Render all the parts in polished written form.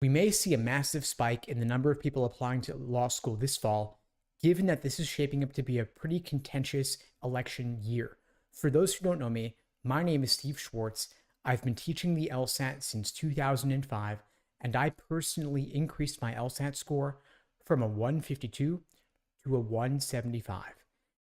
We may see a massive spike in the number of people applying to law school this fall, given that this is shaping up to be a pretty contentious election year. For those who don't know me, my name is Steve Schwartz. I've been teaching the LSAT since 2005, and I personally increased my LSAT score from a 152 to a 175.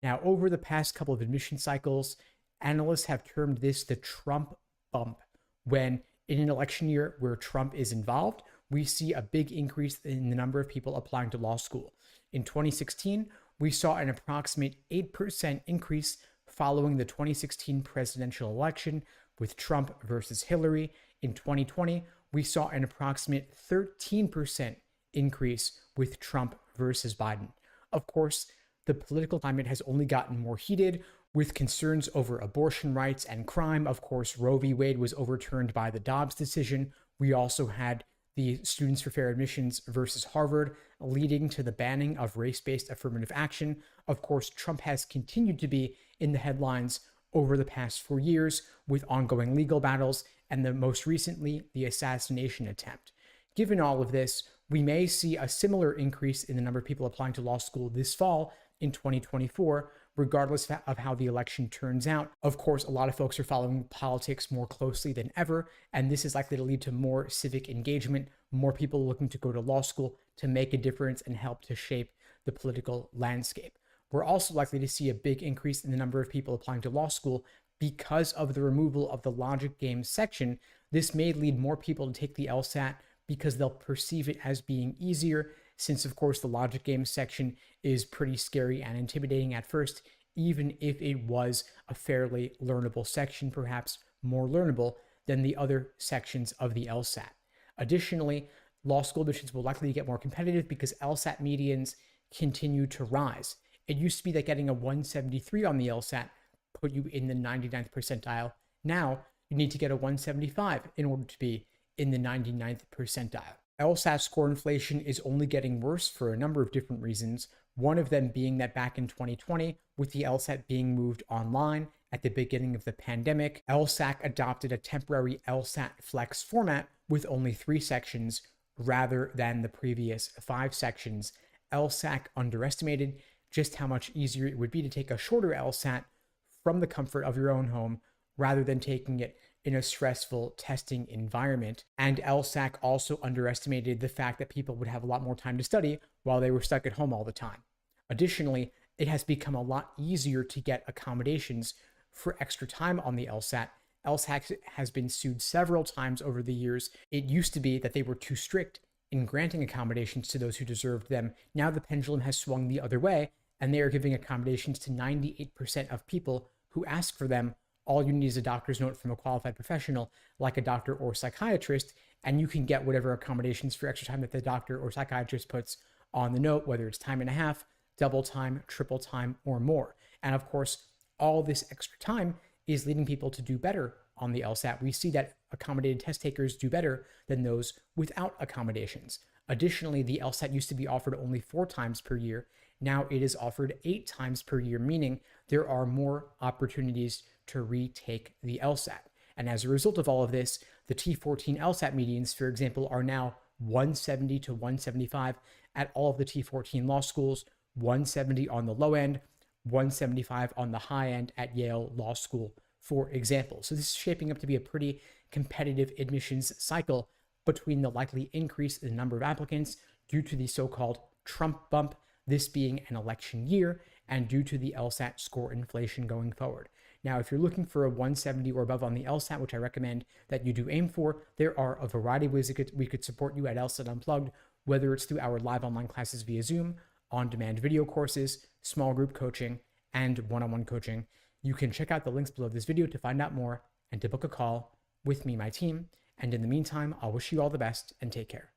Now, over the past couple of admission cycles, analysts have termed this the Trump bump, when in an election year where Trump is involved, we see a big increase in the number of people applying to law school. In 2016, we saw an approximate 8% increase following the 2016 presidential election with Trump versus Hillary. In 2020, we saw an approximate 13% increase with Trump versus Biden. Of course, the political climate has only gotten more heated with concerns over abortion rights and crime. Of course, Roe v. Wade was overturned by the Dobbs decision. We also had the Students for Fair Admissions versus Harvard, leading to the banning of race-based affirmative action. Of course, Trump has continued to be in the headlines over the past 4 years with ongoing legal battles, and most recently, the assassination attempt. Given all of this, we may see a similar increase in the number of people applying to law school this fall in 2024, regardless of how the election turns out. Of course, a lot of folks are following politics more closely than ever, and this is likely to lead to more civic engagement, more people looking to go to law school to make a difference and help to shape the political landscape. We're also likely to see a big increase in the number of people applying to law school because of the removal of the logic games section. This may lead more people to take the LSAT because they'll perceive it as being easier, since of course the logic games section is pretty scary and intimidating at first, even if it was a fairly learnable section, perhaps more learnable than the other sections of the LSAT. Additionally, law school admissions will likely get more competitive because LSAT medians continue to rise. It used to be that getting a 173 on the LSAT put you in the 99th percentile. Now you need to get a 175 in order to be in the 99th percentile. LSAT score inflation is only getting worse for a number of different reasons. One of them being that back in 2020, with the LSAT being moved online at the beginning of the pandemic, LSAC adopted a temporary LSAT flex format with only 3 sections rather than the previous 5 sections. LSAC underestimated just how much easier it would be to take a shorter LSAT from the comfort of your own home rather than taking it in a stressful testing environment. And LSAC also underestimated the fact that people would have a lot more time to study while they were stuck at home all the time. Additionally, it has become a lot easier to get accommodations for extra time on the LSAT. LSAC has been sued several times over the years. It used to be that they were too strict in granting accommodations to those who deserved them. Now the pendulum has swung the other way, and they are giving accommodations to 98% of people who ask for them. All you need is a doctor's note from a qualified professional like a doctor or psychiatrist, and you can get whatever accommodations for extra time that the doctor or psychiatrist puts on the note, whether it's time and a half, double time, triple time, or more. And of course, all this extra time is leading people to do better on the LSAT. We see that accommodated test takers do better than those without accommodations. Additionally, the LSAT used to be offered only 4 times per year. Now it is offered 8 times per year, meaning there are more opportunities to retake the LSAT. And as a result of all of this, the T14 LSAT medians, for example, are now 170 to 175 at all of the T14 law schools, 170 on the low end, 175 on the high end at Yale Law School, for example. So this is shaping up to be a pretty competitive admissions cycle between the likely increase in the number of applicants due to the so-called Trump bump, this being an election year, and due to the LSAT score inflation going forward. Now, if you're looking for a 170 or above on the LSAT, which I recommend that you do aim for, there are a variety of ways we could support you at LSAT Unplugged, whether it's through our live online classes via Zoom, on-demand video courses, small group coaching, and one-on-one coaching. You can check out the links below this video to find out more and to book a call with me, my team. And in the meantime, I'll wish you all the best and take care.